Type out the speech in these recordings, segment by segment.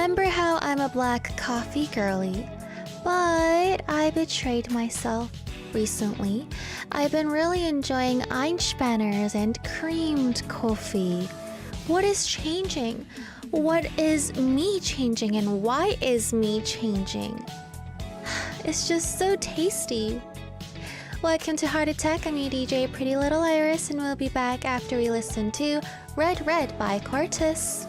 Remember how I'm a black coffee girly? But I betrayed myself recently. I've been really enjoying Einspanners and creamed coffee. What is changing? What is me changing and why is me changing? It's just so tasty. Welcome to Heart Attack. I'm your DJ Pretty Little Iris and we'll be back after we listen to Red Red by Cortez.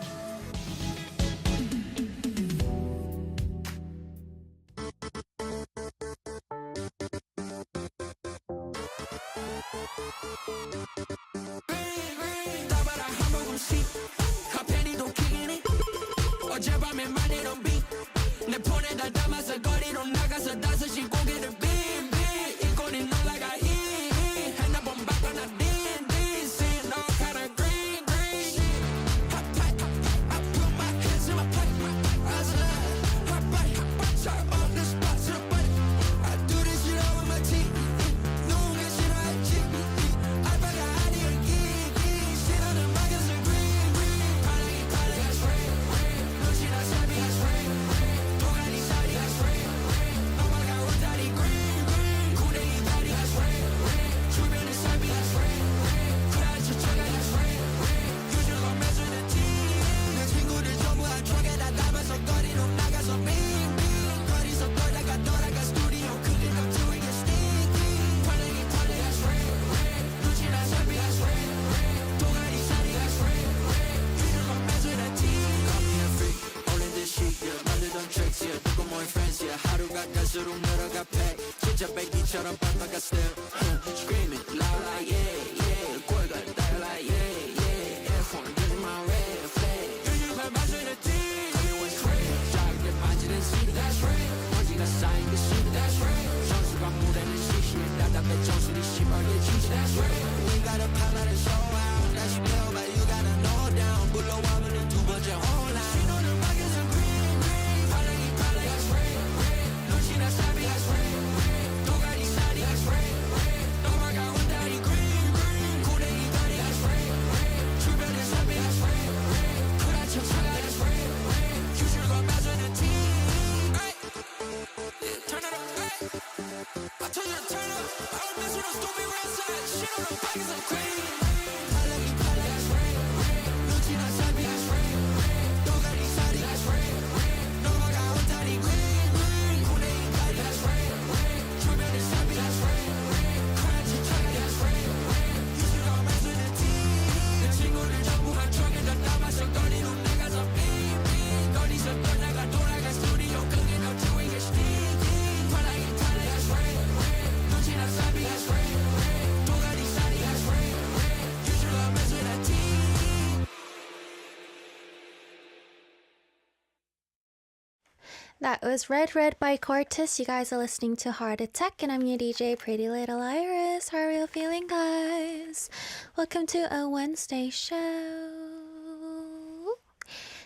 That was Red Red by Cortez. You guys are listening to Heart Attack and I'm your DJ Pretty Little Iris. How are you feeling, guys? Welcome to a Wednesday show.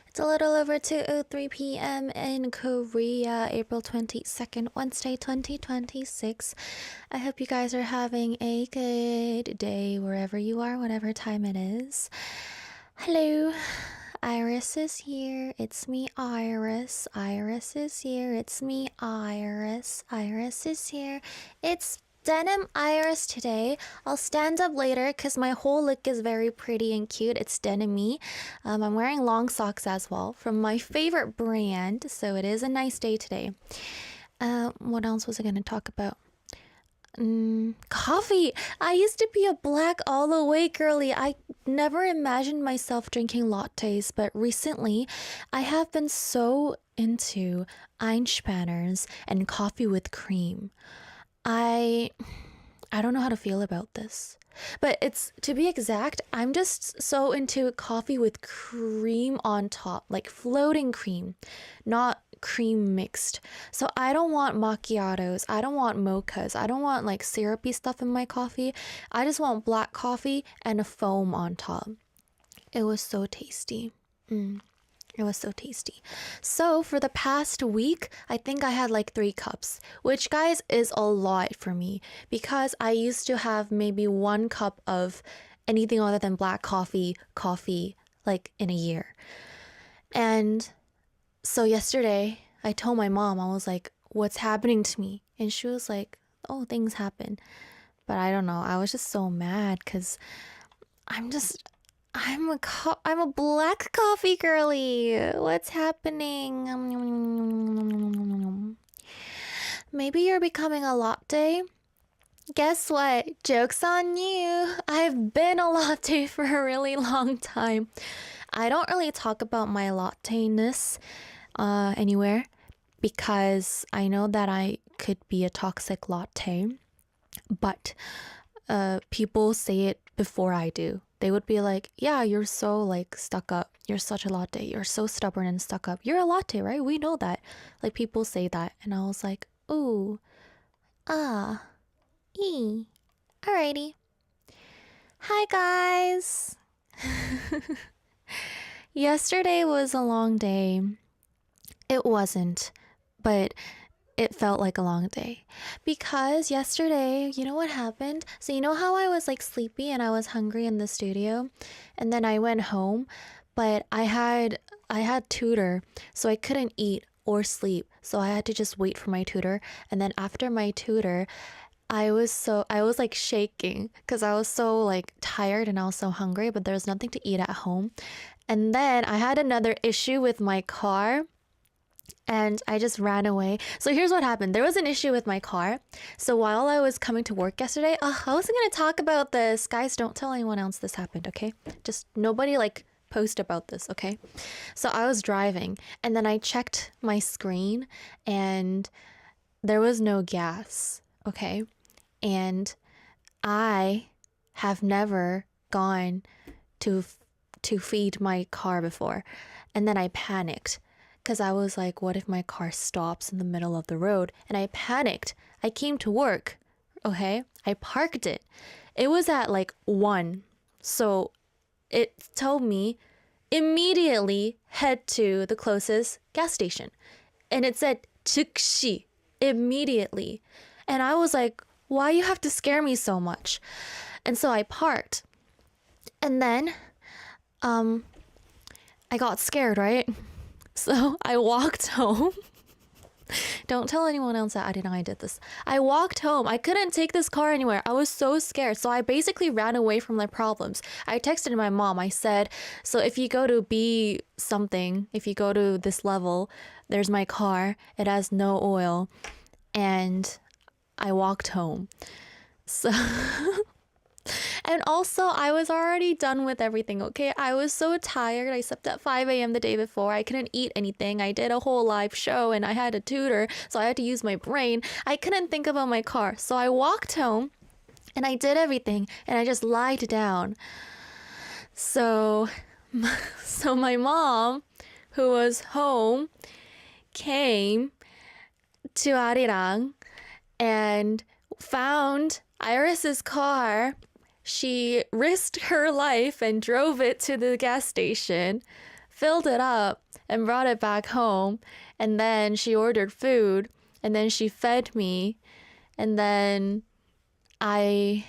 It's a little over 2:03 p.m. in Korea, April 22nd, Wednesday 2026. I hope you guys are having a good day wherever you are, whatever time it is. Hello. Iris is here. It's me, Iris. Iris is here. It's me, Iris. Iris is here. It's Denim Iris today. I'll stand up later because my whole look is very pretty and cute. It's denim-y. I'm wearing long socks as well from my favorite brand. So it is a nice day today. What else was I going to talk about? Coffee. I used to be a black all the way girly. I never imagined myself drinking lattes, but recently I have been so into Einspanners and coffee with cream. I don't know how to feel about this. But it's, to be exact, I'm just so into coffee with cream on top, like floating cream, not cream mixed. So I don't want macchiatos, I don't want mochas, I don't want like syrupy stuff in my coffee. I just want black coffee and a foam on top. It was so tasty. It was so tasty. So for the past week, I think I had like 3 cups, which guys is a lot for me because I used to have maybe 1 cup of anything other than black coffee like in a year. And So yesterday, I told my mom, I was like, what's happening to me? And she was like, oh, things happen. But I don't know. I was just so mad because I'm just I'm a black coffee girly. What's happening? Maybe you're becoming a latte. Guess what? Joke's on you. I've been a latte for a really long time. I don't really talk about my latte-ness anywhere because I know that I could be a toxic latte, but people say it before I do. They would be like, yeah, you're so like stuck up. You're such a latte. You're so stubborn and stuck up. You're a latte, right? We know that. Like people say that. And I was like, ooh, ah, alrighty. Hi guys. Yesterday was a long day. It wasn't, but it felt like a long day because yesterday, you know what happened? So you know how I was like sleepy and I was hungry in the studio, and then I went home, but I had tutor, so I couldn't eat or sleep. So I had to just wait for my tutor, and then after my tutor, I was like shaking because I was so like tired and I was so hungry, but there was nothing to eat at home. And then I had another issue with my car and I just ran away. So here's what happened. There was an issue with my car. So while I was coming to work yesterday, I wasn't going to talk about this. Guys, don't tell anyone else this happened, okay? Just nobody like post about this, okay? So I was driving and then I checked my screen and there was no gas, okay? And I have never gone to feed my car before. And then I panicked because I was like, what if my car stops in the middle of the road? And I panicked. I came to work, okay? I parked it. It was at like 1. So it told me immediately head to the closest gas station. And it said 즉시, immediately. And I was like, why you have to scare me so much? And so I parked. And then I got scared, right? So I walked home. Don't tell anyone else that I did this. I walked home. I couldn't take this car anywhere. I was so scared. So I basically ran away from my problems. I texted my mom. I said, so if you go to B something, if you go to this level, there's my car. It has no oil. And I walked home. So... And also, I was already done with everything, okay? I was so tired. I slept at 5 a.m. the day before. I couldn't eat anything. I did a whole live show and I had a tutor, so I had to use my brain. I couldn't think about my car. So I walked home and I did everything and I just lied down. So my mom, who was home, came to Arirang and found Iris's car. She risked her life and drove it to the gas station, filled it up, and brought it back home. And then she ordered food, and then she fed me. And then I,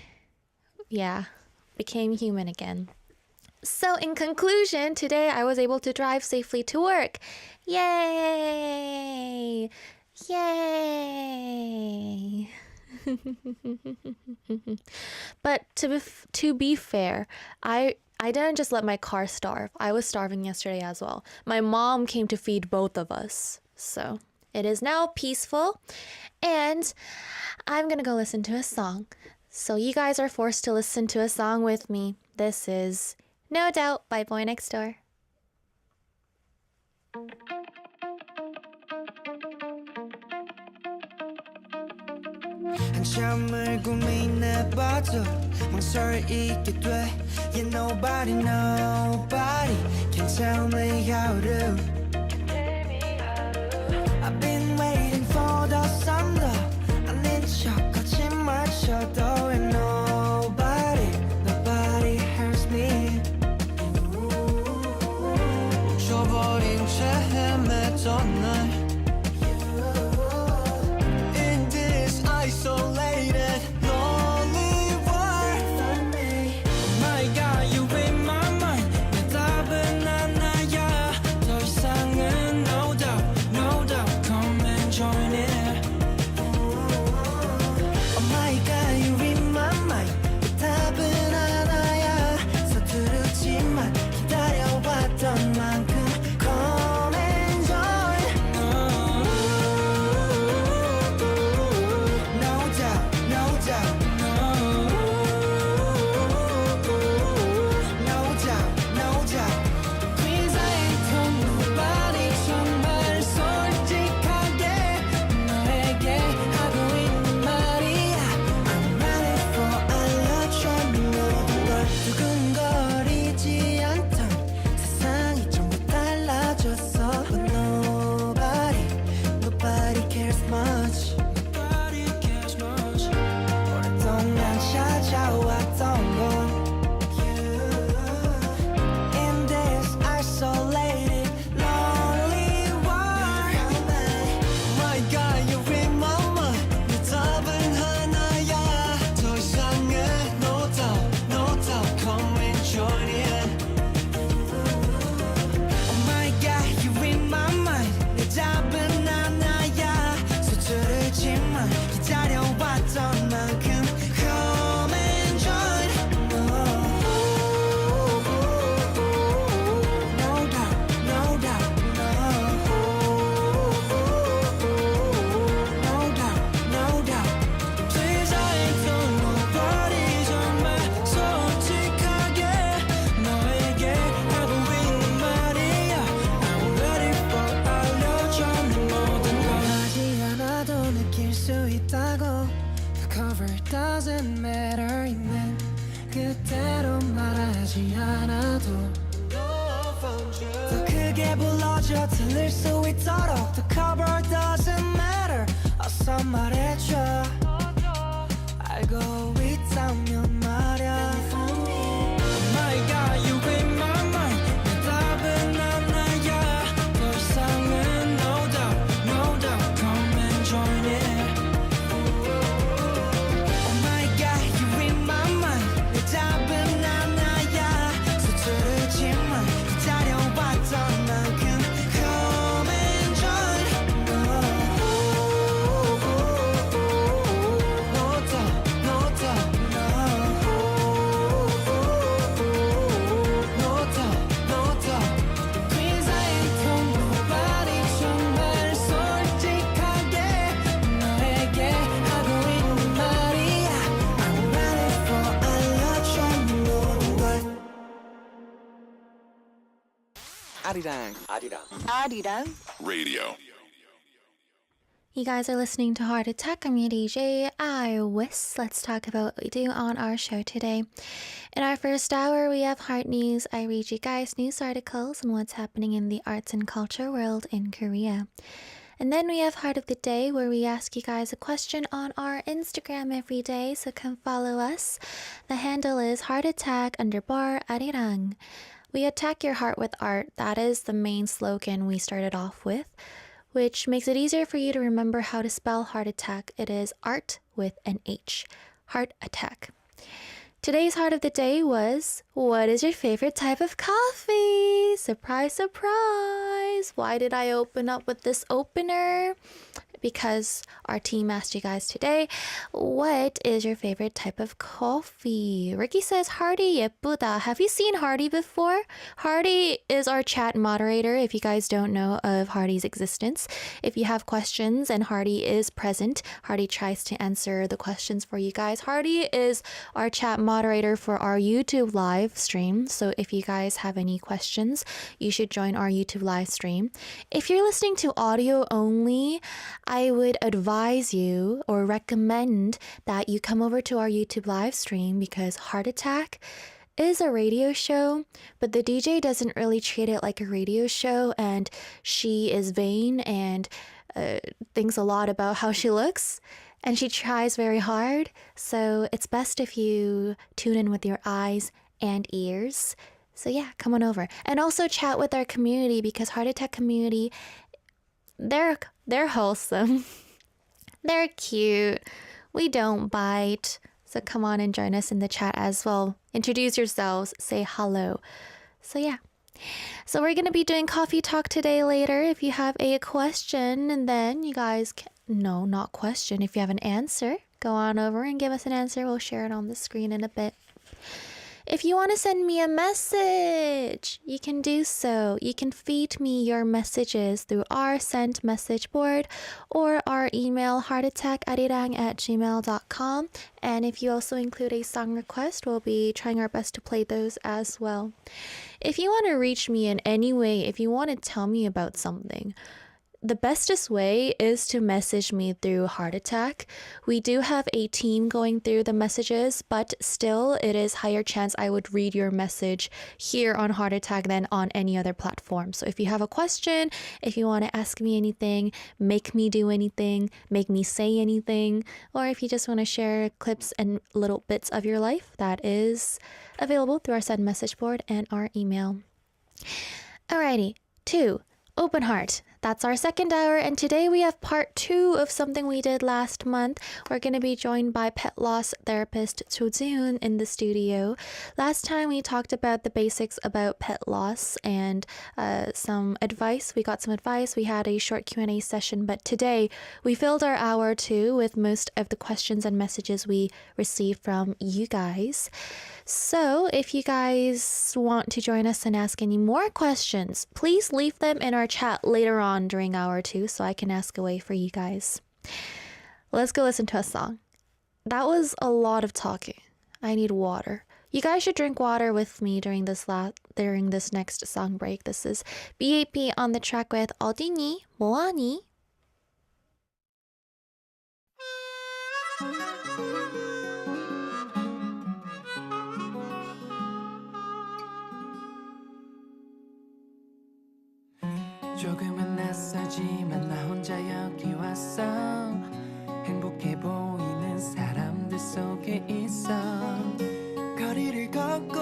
became human again. So in conclusion, today I was able to drive safely to work. Yay! Yay! But to be fair, I didn't just let my car starve. I was starving yesterday as well. My mom came to feed both of us. So it is now peaceful. And I'm going to go listen to a song. So you guys are forced to listen to a song with me. This is No Doubt by Boy Next Door. 한참을 고민해봐도 망설이게 돼 Yeah, nobody can tell me how to I've been waiting for the thunder 아닌 척 거짓말 쳐도 And nobody hurts me 멈춰버린 채 헤맸던 날 Isolated, lonely world for me Oh my God, you in my mind 내 답은 하나야 더 이상은 no doubt worry만 그대로 말하지 않아도 더 크게 불러줘 들릴 수 있도록 The cover doesn't matter 어서 말해줘 알고 있다면 말야 Oh my god you in my mind 내 답은 하나야 더 이상은 no doubt no doubt come and join it Oh my god you in my mind 내 답은 하나야 서투르지만 기다려봤던 만큼 come and join Please I ain't told nobody 정말 솔직하게 너에게 하고 있는 말이야 I'm ready for 알려줘 모든 걸 Arirang Radio. You guys are listening to Heart Attack. I'm your DJ, Iwis. Let's talk about what we do on our show today. In our first hour, we have Heart News. I read you guys news articles and what's happening in the arts and culture world in Korea. And then we have Heart of the Day, where we ask you guys a question on our Instagram every day, so come follow us. The handle is heartattack_Arirang. We attack your heart with art. That is the main slogan we started off with, which makes it easier for you to remember how to spell heart attack. It is art with an H. Heart attack. Today's heart of the day was, what is your favorite type of coffee? Surprise, surprise. Why did I open up with this opener? Because our team asked you guys today, what is your favorite type of coffee? Ricky says, Hardy 예쁘다. Have you seen Hardy before? Hardy is our chat moderator, if you guys don't know of Hardy's existence. If you have questions and Hardy is present, Hardy tries to answer the questions for you guys. Hardy is our chat moderator for our YouTube live stream. So if you guys have any questions, you should join our YouTube live stream. If you're listening to audio only, I would advise you or recommend that you come over to our YouTube live stream because Heart Attack is a radio show, but the DJ doesn't really treat it like a radio show, and she is vain and thinks a lot about how she looks, and she tries very hard, so it's best if you tune in with your eyes and ears. So yeah, come on over. And also chat with our community because Heart Attack community, they're wholesome. They're cute. We don't bite. So come on and join us in the chat as well. Introduce yourselves. Say hello. So yeah. So we're going to be doing coffee talk today later. If you have a question, and then you guys can... No, not question. If you have an answer, go on over and give us an answer. We'll share it on the screen in a bit. If you want to send me a message, you can do so. You can feed me your messages through our sent message board or our email heartattack@arirang@gmail.com. And if you also include a song request, we'll be trying our best to play those as well. If you want to reach me in any way, if you want to tell me about something, the bestest way is to message me through Heart Attack. We do have a team going through the messages, but still it is higher chance I would read your message here on Heart Attack than on any other platform. So if you have a question, if you want to ask me anything, make me do anything, make me say anything, or if you just want to share clips and little bits of your life, that is available through our send message board and our email. Alrighty, 2. Open Heart. That's our second hour, and today we have part 2 of something we did last month. We're going to be joined by pet loss therapist Cho Jiun in the studio. Last time we talked about the basics about pet loss and some advice. We got some advice. We had a short Q&A session, but today we filled our hour 2 with most of the questions and messages we received from you guys. So if you guys want to join us and ask any more questions, please leave them in our chat later on during hour 2 so I can ask away for you guys. Let's go listen to a song. That was a lot of talking. I need water. You guys should drink water with me during this next song break. This is BAP on the track with 어디니? 뭐하니? 조금은 낯설지만 나 혼자 여기 왔어 행복해 보이는 사람들 속에 있어 거리를 걷고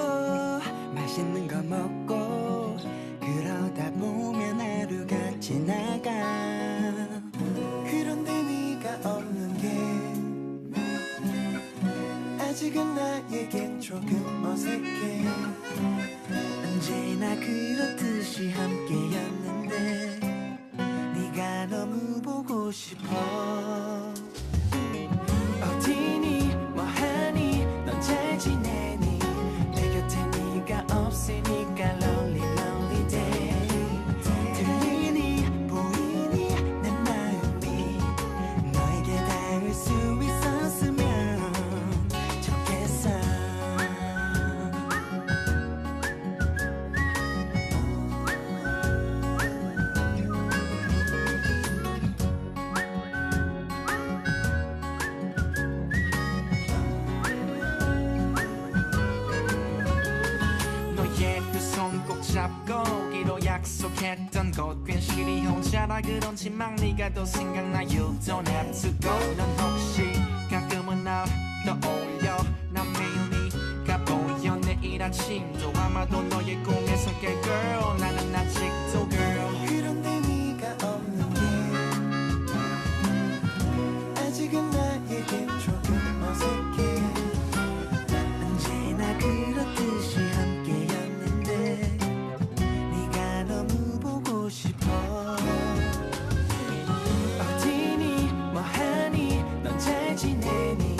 맛있는 거 먹고 그러다 보면 하루가 지나가 그런데 네가 없는 게 아직은 나에겐 조금 어색해 언제나 그렇듯이 함께였는데 네가 너무 보고 싶어 어디니 뭐하니 넌 잘 지내니 내 곁에 네가 없으니까 lonely lonely day 들리니 보이니 내 마음이 너에게 닿을 수 있었으면 좋겠어 너의 두 손 꼭 잡고 오기로 약속했던 곳 괜시리 혼자라 그런지 막 네가 더 생각나 You don't have to go 넌 혹시 가끔은 날 떠올려 난 매일 네가 보여 내일 아침도 아마도 너의 꿈에 속에 girl 나는 아직도 girl 그런데 네가 없는 게 아직은 나에겐 조금 어색해 언제나 그렇듯이 함께였는데 네가 너무 보고 싶어 어디니 뭐하니 넌 잘 지내니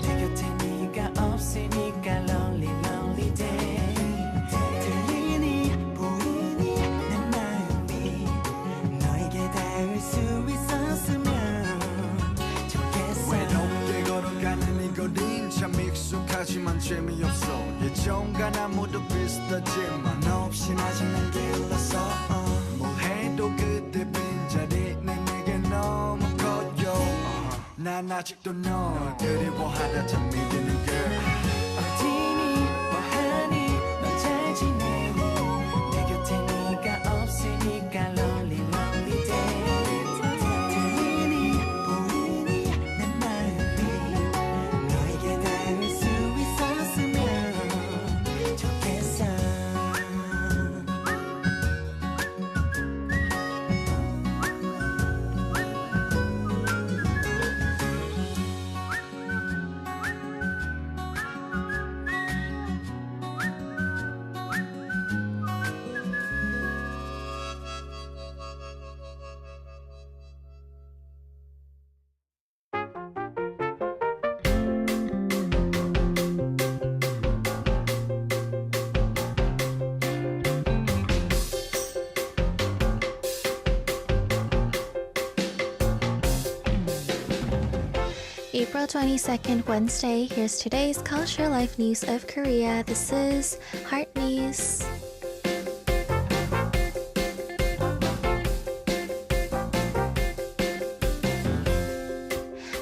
내 곁에 네가 없으니까 lonely lonely day 들리니 보이니 내 마음이 너에게 닿을 수 있었으면 좋겠어 외롭게 걸어가는 이 거린 참 익숙하지만 재미없어 예전과 나 모두 비슷하지만 너 없인 아직 난 길렀어 뭘 해도 그때 빈자리는 내게 너무 커요 난 아직도 널 그리워하다 참 믿는 girl 어디니 뭐하니 넌 잘 지내니 내 곁에 네가 없으니까 lonely lonely day 들리니 보이니 내 마음이 너에게 닿을 수 있었으면 좋겠어 April 22nd, Wednesday. Here's today's culture life news of Korea. This is Heart News.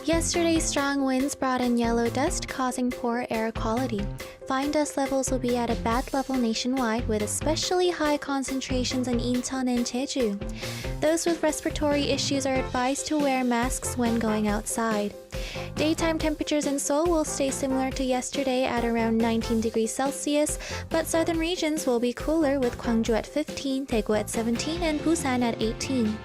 Yesterday, strong winds brought in yellow dust, causing poor air quality. Fine dust levels will be at a bad level nationwide, with especially high concentrations in Incheon and Jeju. Those with respiratory issues are advised to wear masks when going outside. Daytime temperatures in Seoul will stay similar to yesterday at around 19 degrees Celsius, but southern regions will be cooler, with Gwangju at 15, Daegu at 17, and Busan at 18.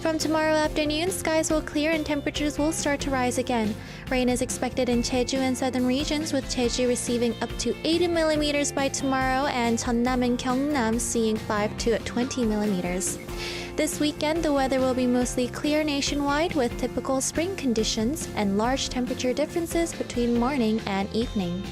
From tomorrow afternoon, skies will clear and temperatures will start to rise again. Rain is expected in Jeju and southern regions, with Jeju receiving up to 80 millimeters by tomorrow and Jeonnam and Gyeongnam seeing 5 to 20 millimeters. This weekend, the weather will be mostly clear nationwide, with typical spring conditions and large temperature differences between morning and evening.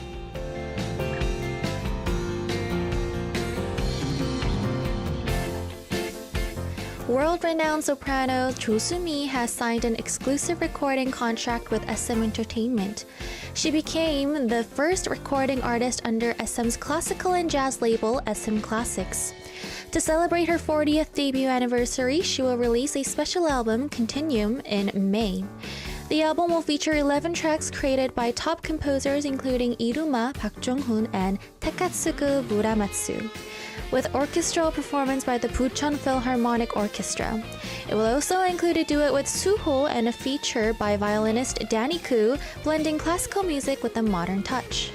World-renowned soprano Cho Soo-mi has signed an exclusive recording contract with SM Entertainment. She became the first recording artist under SM's classical and jazz label, SM Classics. To celebrate her 40th debut anniversary, she will release a special album, Continuum, in May. The album will feature 11 tracks created by top composers including Iruma, Park Jong-hoon, and Takatsugu Muramatsu, with orchestral performance by the Bucheon Philharmonic Orchestra. It will also include a duet with Suho and a feature by violinist Danny Koo, blending classical music with a modern touch.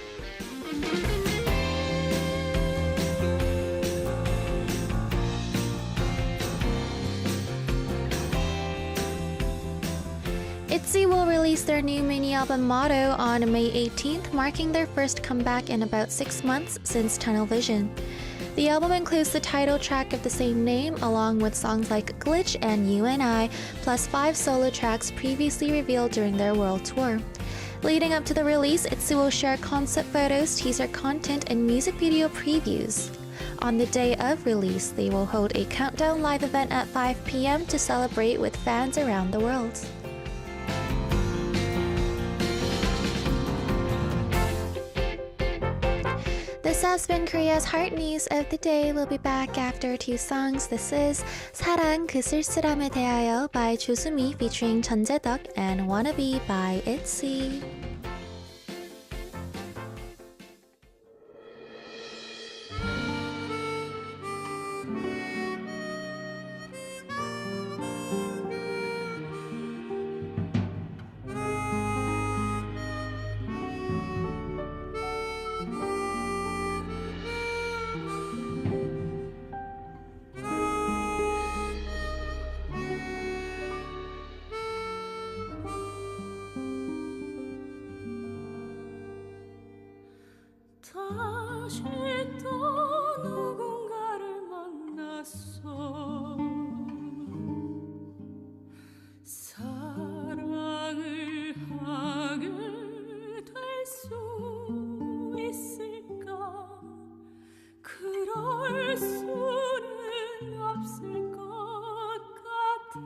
ITZY will release their new mini-album Motto on May 18th, marking their first comeback in about 6 months since Tunnel Vision. The album includes the title track of the same name, along with songs like Glitch and You and I, plus 5 solo tracks previously revealed during their world tour. Leading up to the release, ITZY will share concept photos, teaser content, and music video previews. On the day of release, they will hold a countdown live event at 5 p.m. to celebrate with fans around the world. This has been Korea's Heart News of the Day. We'll be back after 2 songs. This is 사랑 그 쓸쓸함에 대하여 by 조수미 featuring 전재덕 and Wannabe by ITZY. 다시 또 누군가를 만났어 사랑을 하게 될 수 있을까 그럴 수는 없을 것 같아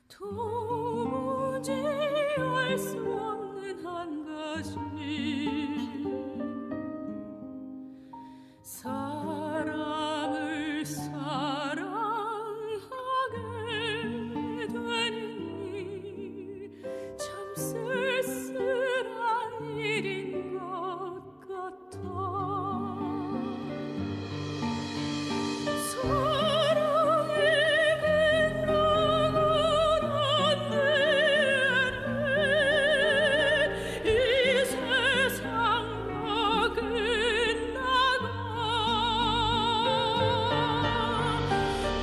도무지 알 수 없는 한 가지 사람을 사랑하게 되니 참 쓸쓸한 일인 것 같아 사랑이 끝나고 난 뒤에는 이 세상 다 끝나가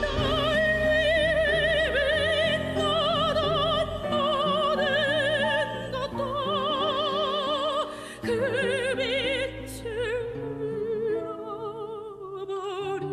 날 빛나던 모든 것도 그 빛을 잃어버려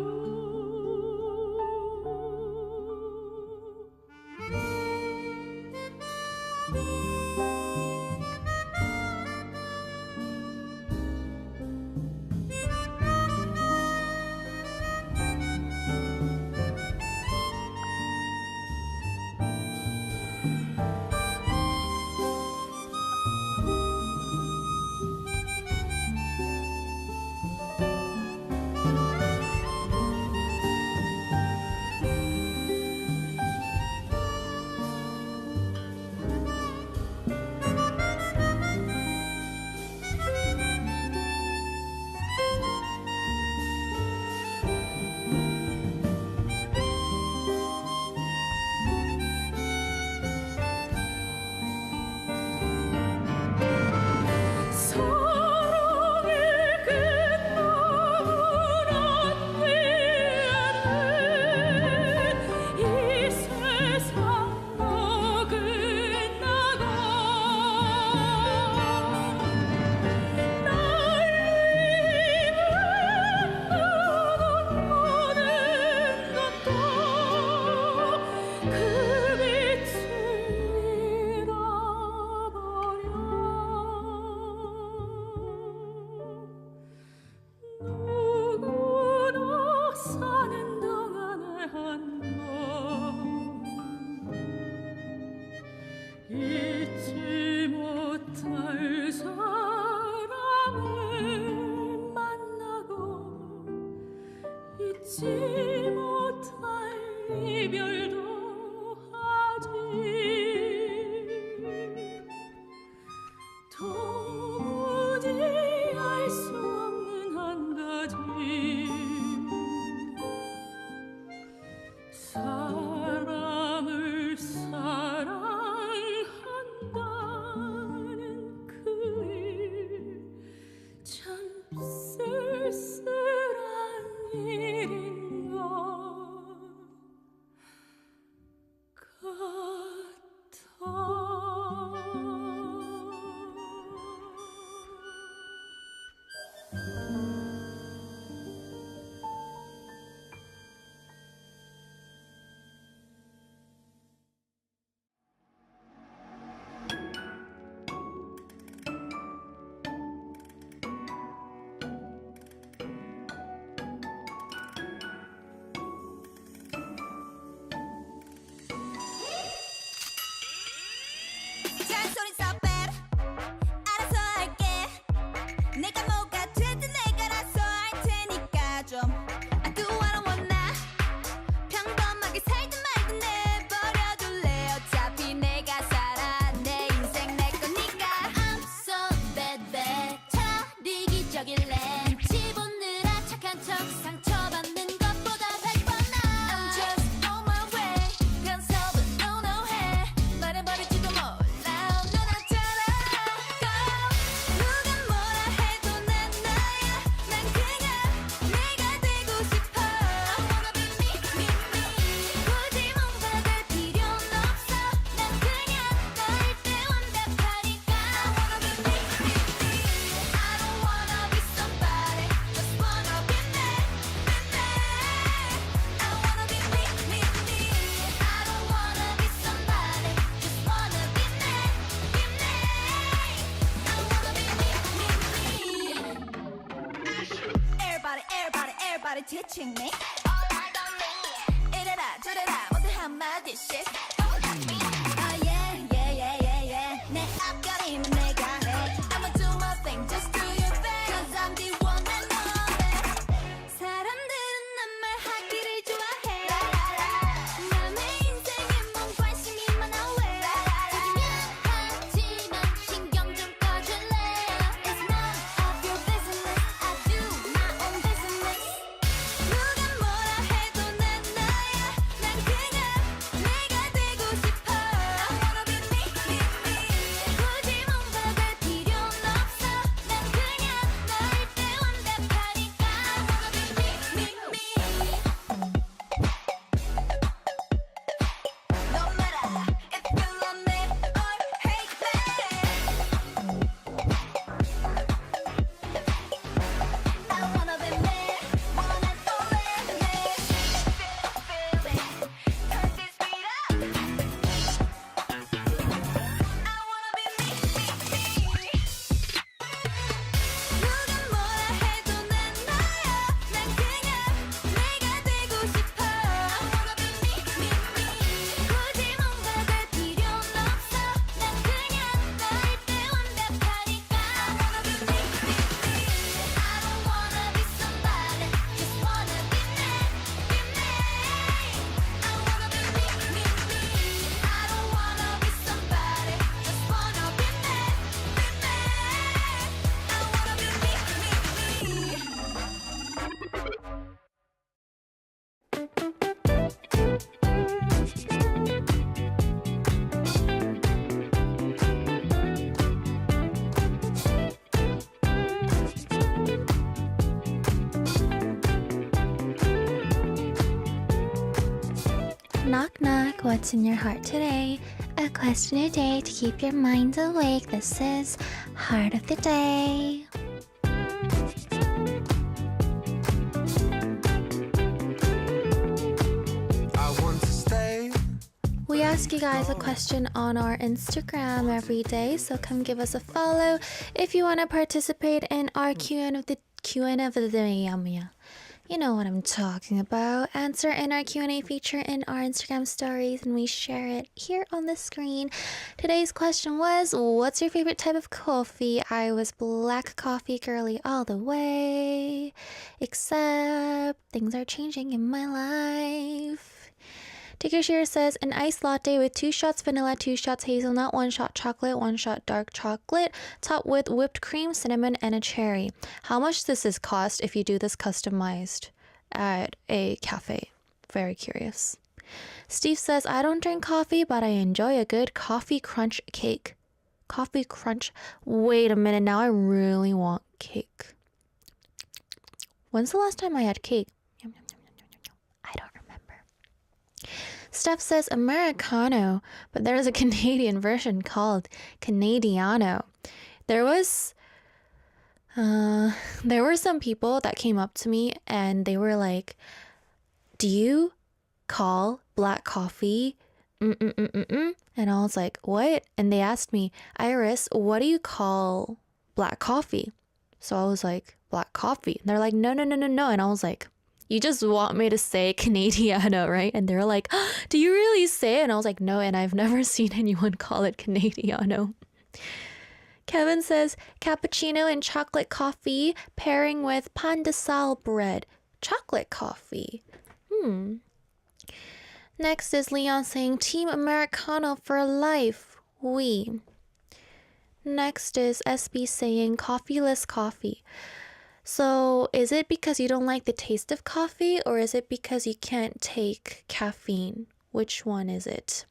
사랑이 끝나고 난 뒤에는 이 세상 다 끝나가 날 빛나던 모든 것도 그 빛을 잃어버려 누구나 사는 동안에 한번 잊지 못할 사람을 만나고 잊지 못할 이별도 내가 뭐가 되든 내가 알아서 할 테니까 좀 I do what I want now 평범하게 살든 말든 내버려둘래 어차피 내가 살아 내 인생 내 거니까 I'm so bad bad 차라리 기적일래 집오느라 착한 척 상처받는 것보다 100번 나아 I'm just on my way 변석은 no no 해 말해버릴지도 몰라 눈앞처럼 Go 누가 뭐라 해도 난 나야 난 그냥 내가 되고 싶어 I wanna be me me me 굳이 뭔가 될 필요는 없어 난 그냥 너일 때 완벽하니까 I wanna be me me me I don't wanna be somebody just wanna be me me me I wanna be me me me I don't wanna be somebody just wanna be me me me I wanna be me me me Everybody everybody everybody teaching me 이래라 저래라 모두 한마디씩 Oh yeah yeah yeah yeah yeah 내 앞가림은 내가 해 I'ma do my thing just do your thing Cause I'm the one and only 사람들은 난 말하기를 좋아해 남의 인생에 뭔 관심이 많아 왜 미안하지만 신경 좀 꺼줄래 It's none of your business I do my own business 누가 뭐라 해도 난 나야 난 그냥 내가 되고 싶어 I wanna be me me me 굳이 뭔가 될 필요는 없어 난 그냥 너일 때 완벽하니까 I wanna be me me me No matter if you love me or hate me I wanna be me one and only me feeling turn this beat up I wanna be me me me 누가 뭐라 해도 난 나야 난 그냥 내가 되고 싶어 I wanna be me me me 굳이 뭔가 될 필요는 없어 난 그냥 너일 때 완벽하니까 I wanna be me me me I don't wanna be somebody just wanna be me be me I wanna be me me me I don't wanna be somebody just wanna be me be me I wanna be me me me Knock knock, what's in your heart today? A question a day to keep your minds awake. This is Heart of the Day. I want to stay. We ask you guys a question on our Instagram every day, so come give us a follow if you want to participate in our Q&A of the day. You know what I'm talking about. Answer in our Q&A feature in our Instagram stories and we share it here on the screen. Today's question was, what's your favorite type of coffee? I was black coffee girly all the way. Except things are changing in my life. Ticker Shear says, an iced latte with 2 shots vanilla, 2 shots hazelnut, 1 shot chocolate, 1 shot dark chocolate, topped with whipped cream, cinnamon, and a cherry. How much does this cost if you do this customized at a cafe? Very curious. Steve says, I don't drink coffee, but I enjoy a good coffee crunch cake. Coffee crunch? Wait a minute, now I really want cake. When's the last time I had cake? Yum, yum, yum, yum, yum, yum. I don't remember. Steph says Americano, but there's a Canadian version called Canadiano. There were some people that came up to me and they were like, do you call black coffee and I was like, what? And they asked me, Iris, what do you call black coffee? So I was like, black coffee. And they're like, no. And I was like, you just want me to say Canadiano, right? And they're like, oh, do you really say it? And I was like, no, and I've never seen anyone call it Canadiano. Kevin says cappuccino and chocolate coffee pairing with pan de sal bread. Chocolate coffee. Next is Leon saying Team Americano for life. Oui. Next is SB saying coffeeless coffee. So is it because you don't like the taste of coffee, or is it because you can't take caffeine? Which one is it?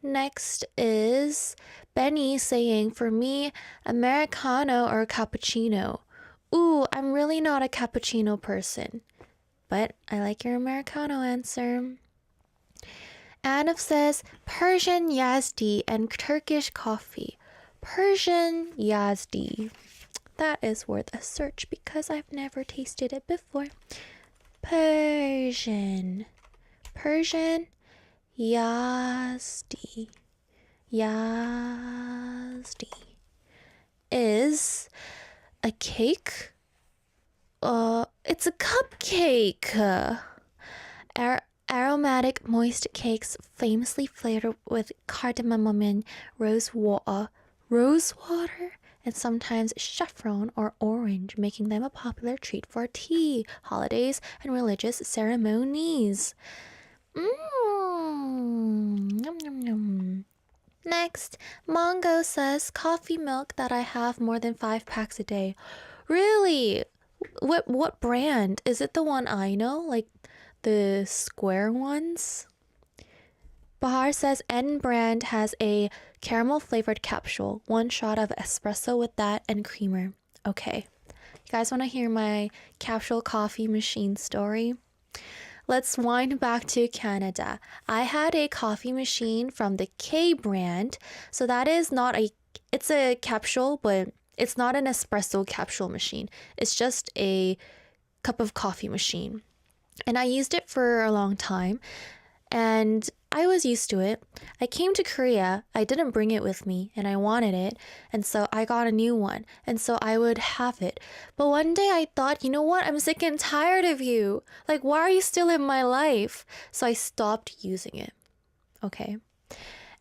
Next is Benny saying, for me, Americano or cappuccino. Ooh, I'm really not a cappuccino person, but I like your Americano answer. Anif says Persian Yazdi and Turkish coffee. Persian Yazdi. That is worth a search because I've never tasted it before. Persian Yazdi. Yazdi is a cake. It's a cupcake. Aromatic moist cakes famously flavored with cardamom and rose water, and sometimes saffron or orange, making them a popular treat for tea, holidays, and religious ceremonies. Yum, yum, yum. Next, Mongo says coffee milk that I have more than 5 packs a day. Really? What brand? Is it the one I know? Like the square ones? Bahar says N brand has a caramel flavored capsule. 1 shot of espresso with that and creamer. Okay. You guys want to hear my capsule coffee machine story? Let's wind back to Canada. I had a coffee machine from the K brand. So that is not it's a capsule, but it's not an espresso capsule machine. It's just a cup of coffee machine. And I used it for a long time, and I was used to it. I came to Korea, I didn't bring it with me, and I wanted it, and so I got a new one, and so I would have it. But one day I thought, you know what, I'm sick and tired of you. Like, why are you still in my life? So I stopped using it. Okay.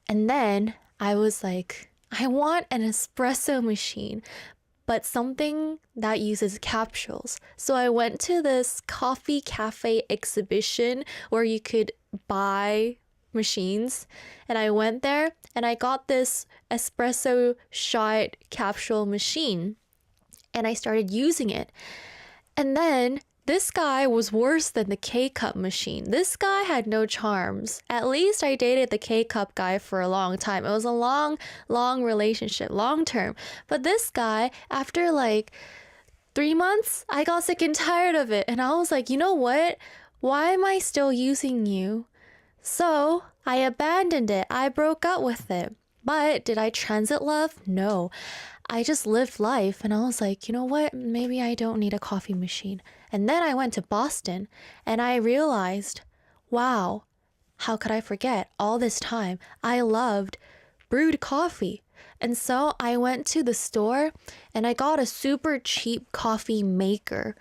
And then I was like, I want an espresso machine, but something that uses capsules. So I went to this coffee cafe exhibition where you could buy machines, and I went there and I got this espresso shot capsule machine, and I started using it. And then this guy was worse than the K-cup machine. This guy had no charms. At least I dated the K-cup guy for a long time. It was a long relationship, long term. But this guy, after like 3 months, I got sick and tired of it. And I was like, you know what? Why am I still using you? So I abandoned it. I broke up with it. But did I transit love? No. I just lived life, and I was like, you know what? Maybe I don't need a coffee machine. And then I went to Boston, and I realized, wow, how could I forget? All this time, I loved brewed coffee. And so I went to the store, and I got a super cheap coffee maker.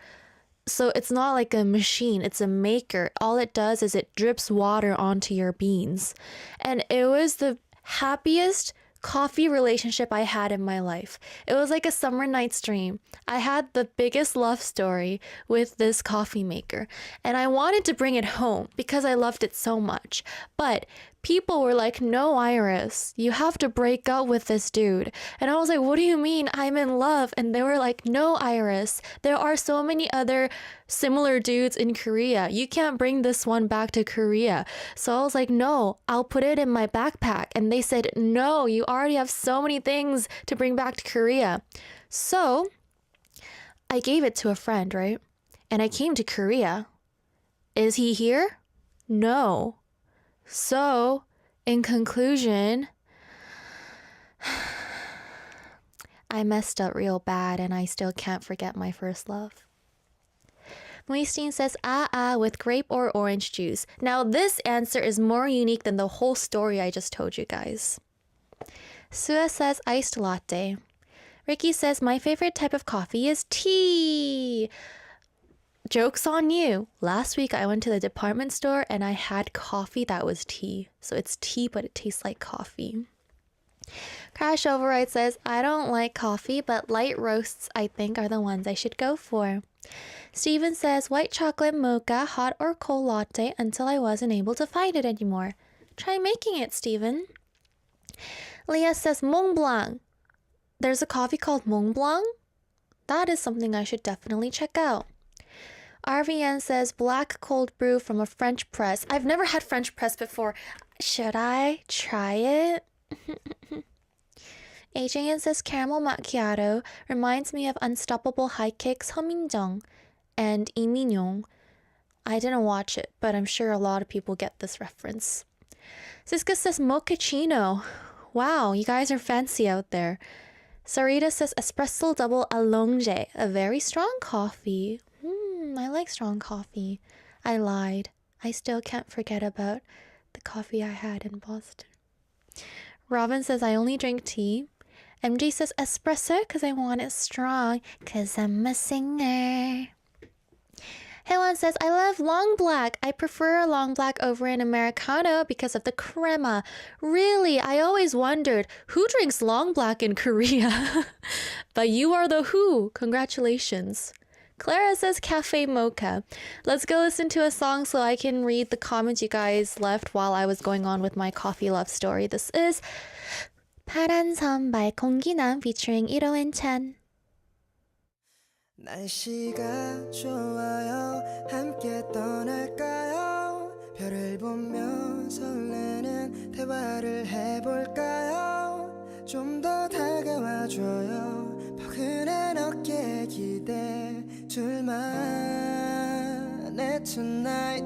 So it's not like a machine, it's a maker. All it does is it drips water onto your beans. And it was the happiest coffee relationship I had in my life. It was like a summer night's dream. I had the biggest love story with this coffee maker, and I wanted to bring it home because I loved it so much. But people were like, no, Iris, you have to break up with this dude. And I was like, what do you mean? I'm in love. And they were like, no, Iris, there are so many other similar dudes in Korea. You can't bring this one back to Korea. So I was like, no, I'll put it in my backpack. And they said, no, you already have so many things to bring back to Korea. So I gave it to a friend, right? And I came to Korea. Is he here? No. So, in conclusion, I messed up real bad, and I still can't forget my first love. Moistine says, with grape or orange juice. Now, this answer is more unique than the whole story I just told you guys. Sua says, iced latte. Ricky says, my favorite type of coffee is tea. Joke's on you. Last week I went to the department store and I had coffee that was tea. So it's tea, but it tastes like coffee. Crash Override says, I don't like coffee, but light roasts I think are the ones I should go for. Steven says, white chocolate mocha, hot or cold latte until I wasn't able to find it anymore. Try making it, Steven. Leah says, Mont Blanc. There's a coffee called Mont Blanc? That is something I should definitely check out. RVN says, black cold brew from a French press. I've never had French press before. Should I try it? AJN says, caramel macchiato reminds me of Unstoppable High Kicks Haminjung and Lee Min-young. I didn't watch it, but I'm sure a lot of people get this reference. Siska says, mochaccino. Wow, you guys are fancy out there. Sarita says, espresso double allonge, a very strong coffee. I like strong coffee. I lied. I still can't forget about the coffee I had in Boston. Robin says, I only drink tea. MJ says, espresso because I want it strong because I'm a singer. Helen says, I love long black. I prefer a long black over an Americano because of the crema. Really, I always wondered who drinks long black in Korea. But you are the who. Congratulations. Clara says cafe mocha. Let's go listen to a song so I can read the comments you guys left while I was going on with my coffee love story. This is 파란 선 by 공기남 featuring 1호엔 찬. 날씨가 좋아요 함께 떠날까요 별을 보며 설레는 대화를 해볼까요 좀 더 다가와줘요 포근한 어깨 기대 둘만의 tonight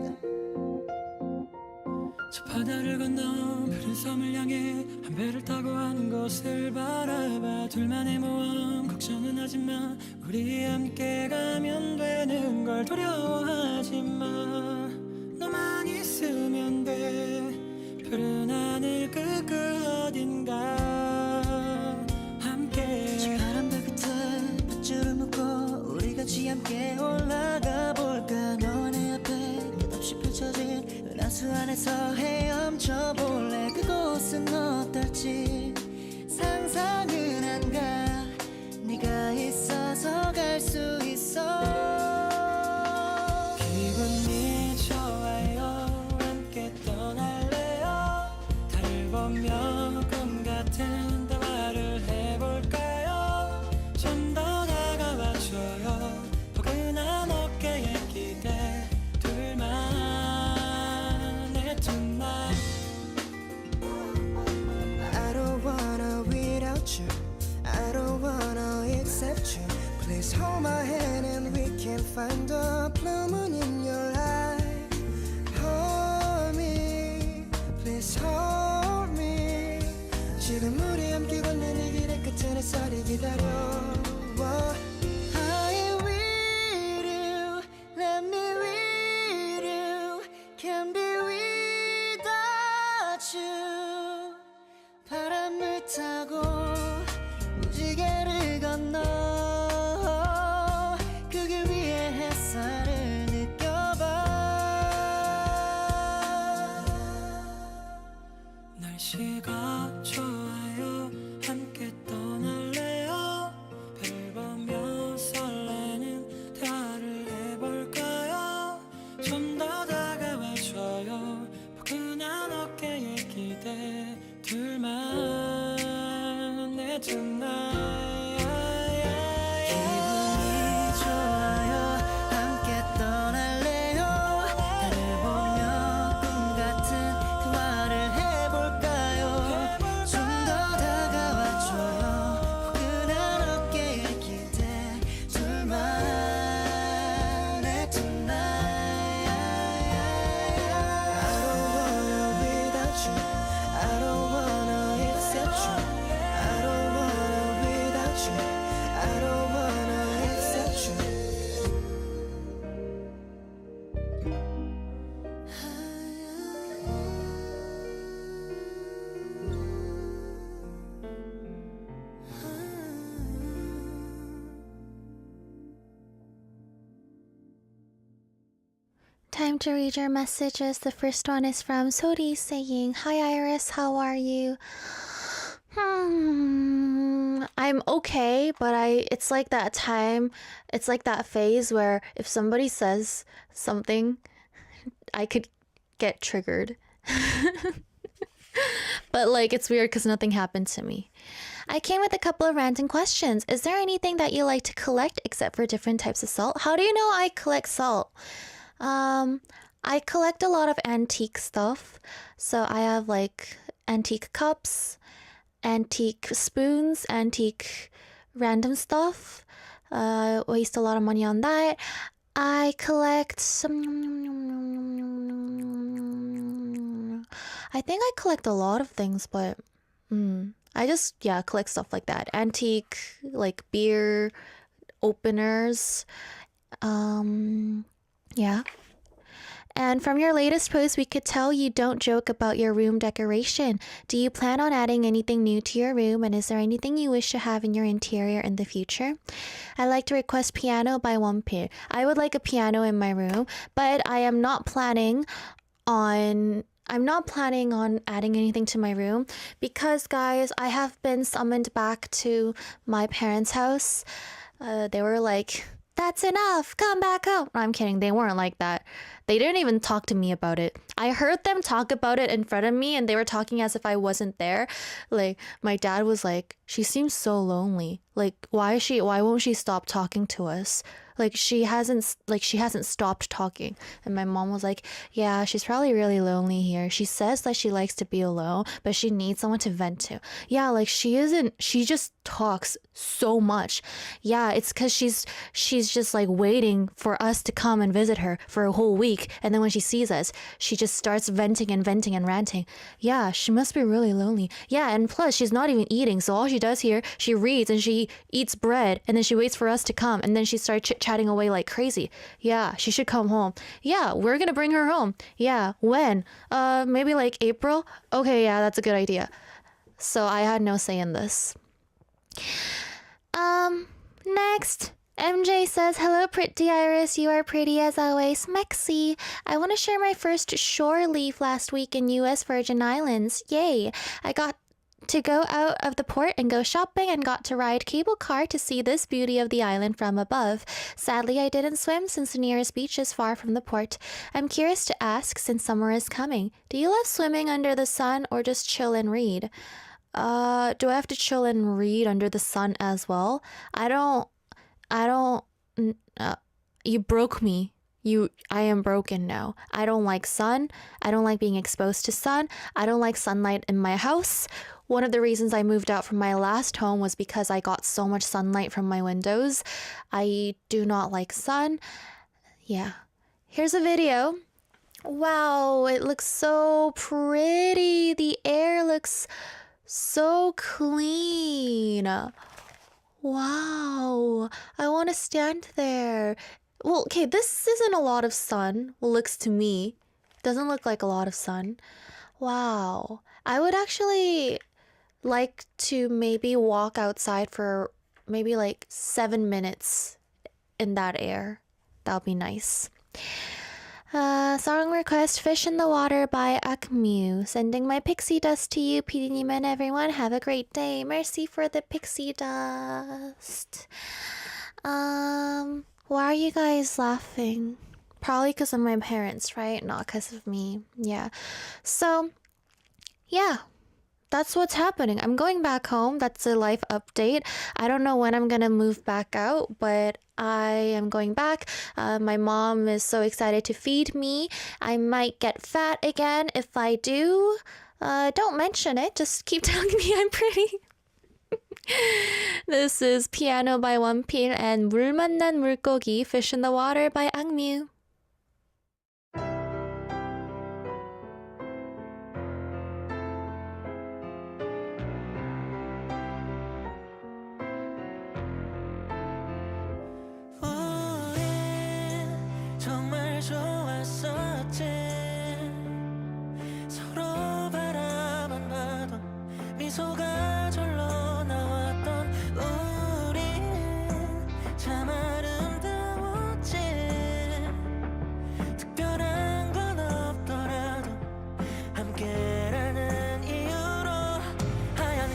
저 바다를 건너 푸른 섬을 향해 한 배를 타고 하는 곳을 바라봐 둘만의 모험 걱정은 하지마 우리 함께 가면 되는 걸 두려워하지마 너만 있으면 돼 푸른 하늘 그 어딘가 함께 저 바람들 끝에 밧줄을 묶고 우리 같이 함께 올라가 볼까 너와 내 앞에 끝없이 펼쳐진 은하수 안에서 헤엄쳐 볼래 그곳은 어떨지 상상은 안가 네가 있어서 갈 수 있어 기분이 좋아요 함께 떠날래요 달을 보며 꿈 같은 대화를 해볼까요 좀 더 다가와줘요 포근한 어깨에 기대 둘만의 tonight I don't wanna without you I don't wanna accept you Please hold my hand and we can find the blue moon in your eye Hold me Please hold me 지금 우리 함께 걷는 이 길의 끝에 내 살이 기다려 I with you Let me with you Can't be without you 바람을 타고 무지개를 건너 그 길 위에 햇살을 느껴봐 날씨가 좋아요 함께 떠날래요 별 보며 설레는 대화를 해볼까요 좀 더 다가와줘요 포근한 어깨에 기대 둘만의 tonight 기분이 좋아요 함께 떠날래요 달을 보며 꿈 같은 대화를 해볼까요 좀 더 다가와줘요 포근한 어깨에 기대 둘만의 tonight I don't wanna without you I don't wanna accept you I don't wanna without you I don't wanna accept you Time to read your messages. The first one is from Sori saying, Hi Iris, how are you? I'm okay, but it's like that time, it's like that phase where if somebody says something, I could get triggered. But like it's weird because nothing happened to me. I came with a couple of random questions. Is there anything that you like to collect except for different types of salt? How do you know I collect salt? I collect a lot of antique stuff. So I have like antique cups, antique spoons, antique random stuff. Waste a lot of money on that. I collect some. I think I collect a lot of things, but I just collect stuff like that. Antique like beer openers. Yeah. And from your latest post, we could tell you don't joke about your room decoration. Do you plan on adding anything new to your room? And is there anything you wish to have in your interior in the future? I like to request piano by One. I would like a piano in my room, but I'm not planning on adding anything to my room because, guys, I have been summoned back to my parents' house. They were like, that's enough, come back home. No, I'm kidding, they weren't like that. They didn't even talk to me about it. I heard them talk about it in front of me and they were talking as if I wasn't there. Like, my dad was like, she seems so lonely. Like, why won't she stop talking to us? Like she hasn't stopped talking. And my mom was like, yeah, she's probably really lonely here. She says that she likes to be alone, but she needs someone to vent to. Yeah, like she just talks so much. Yeah, it's because she's just like waiting for us to come and visit her for a whole week, and then when she sees us, she just starts venting and ranting. Yeah, she must be really lonely. Yeah, and plus she's not even eating, so all she does here, she reads and she eats bread, and then she waits for us to come, and then she starts chit-chatting away like crazy. Yeah, she should come home. Yeah, we're gonna bring her home. Yeah, when? Maybe like April? Okay, yeah, that's a good idea. So I had no say in this. Next, MJ says, hello, pretty Iris. You are pretty as always. Mexi. I want to share my first shore leave last week in U.S. Virgin Islands. Yay. I got to go out of the port and go shopping and got to ride cable car to see this beauty of the island from above. Sadly, I didn't swim since the nearest beach is far from the port. I'm curious to ask, since summer is coming, do you love swimming under the sun or just chill and read? Do I have to chill and read under the sun as well? You broke me. I am broken now. I don't like sun. I don't like being exposed to sun. I don't like sunlight in my house. One of the reasons I moved out from my last home was because I got so much sunlight from my windows. I do not like sun. Yeah. Here's a video. Wow, it looks so pretty. The air looks so clean. Wow, I want to stand there. Well, okay, this isn't a lot of sun. Well, looks to me. Doesn't look like a lot of sun. Wow. I would actually like to maybe walk outside for maybe like 7 minutes in that air. That would be nice. Song request, Fish in the Water by Akmu. Sending my pixie dust to you, PD님 and everyone. Have a great day. Mercy for the pixie dust. Why are you guys laughing? Probably because of my parents, right? Not because of me. Yeah. So, yeah. That's what's happening. I'm going back home. That's a life update. I don't know when I'm gonna move back out, but I am going back. My mom is so excited to feed me. I might get fat again. If I do, don't mention it. Just keep telling me I'm pretty. This is Piano by One and 물 만난 물고기, Fish in the Water by Angmu. 정말 좋았었지 서로 바라만 봐도 미소가 절로 나왔던 우린 참 아름다웠지 특별한 건 없더라도 함께라는 이유로 하얀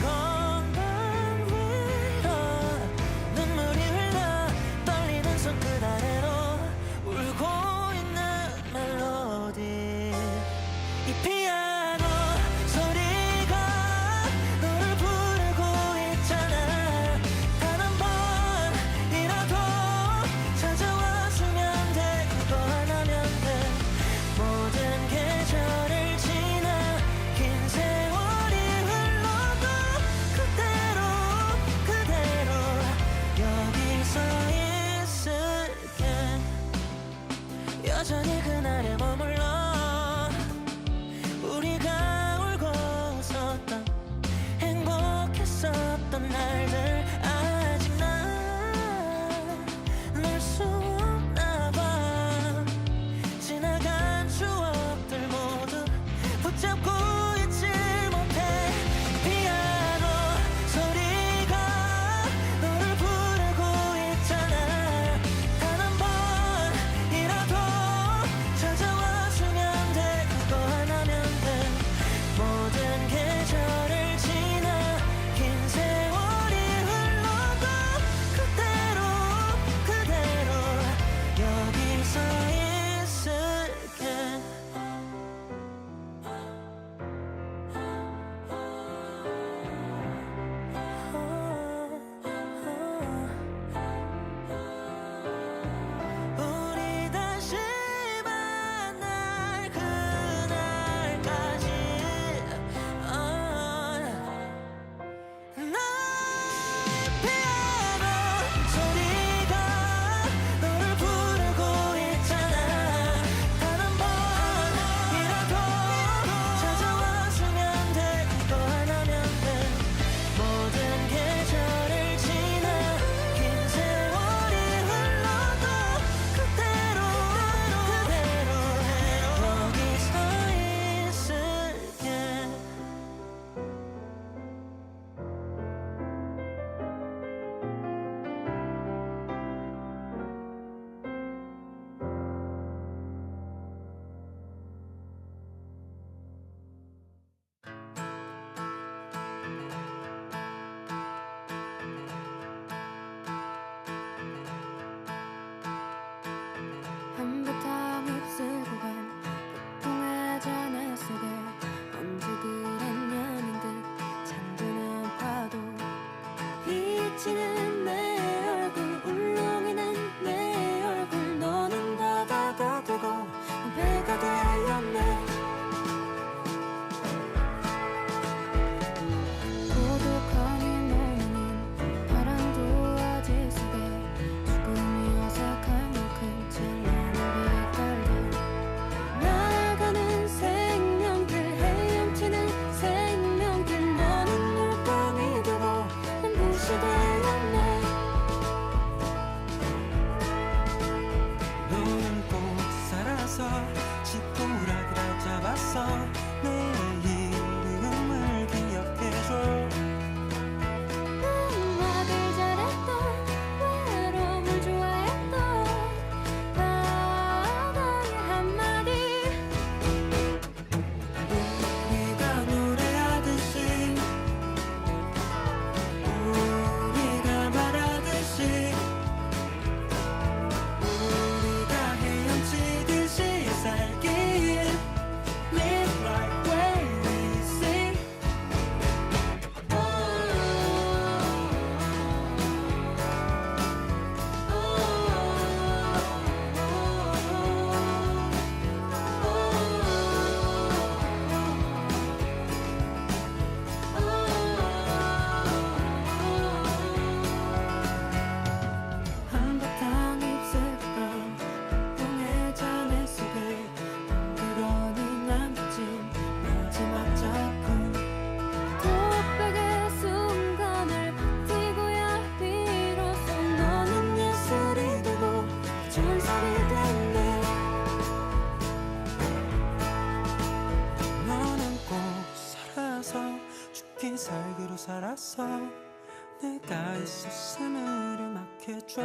해줘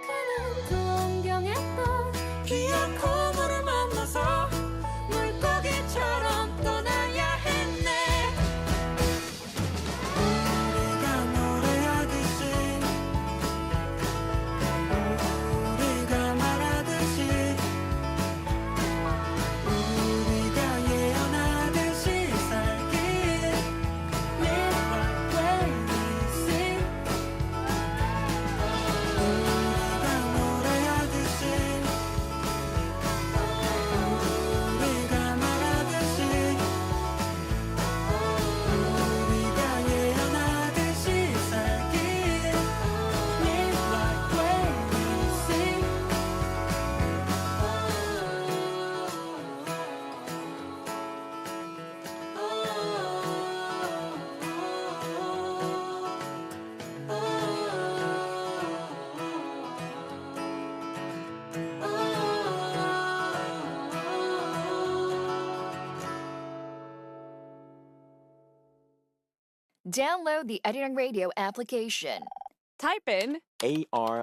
그는 동경했던 귀한 고물을 만나서 물고기처럼 떠나야 했네 우리가 노래하듯이 우리가 말하듯이 우리가 예언하듯이 살길 Live like way we sing 우리가 노래하듯이 우리가 말하듯이 우리가 예언하듯이 살길 Live like way we sing Download the Arirang Radio application. Type in ARIRANG.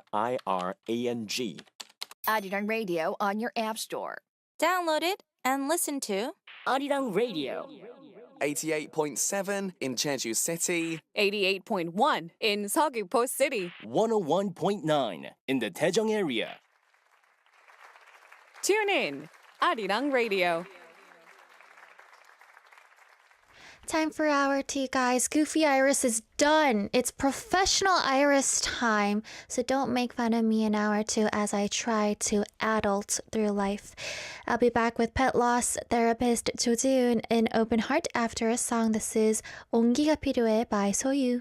Arirang Radio on your app store. Download it and listen to Arirang Radio. 88.7 in Jeju City, 88.1 in Seogwipo City. 101.9 in the Daejeong area. Tune in, Arirang Radio. Time for our tea, guys. Goofy Iris is done. It's professional Iris time. So don't make fun of me an hour or two as I try to adult through life. I'll be back with pet loss therapist Jo Jiun in Open Heart after a song. This is 온기가 필요해 by Soyu.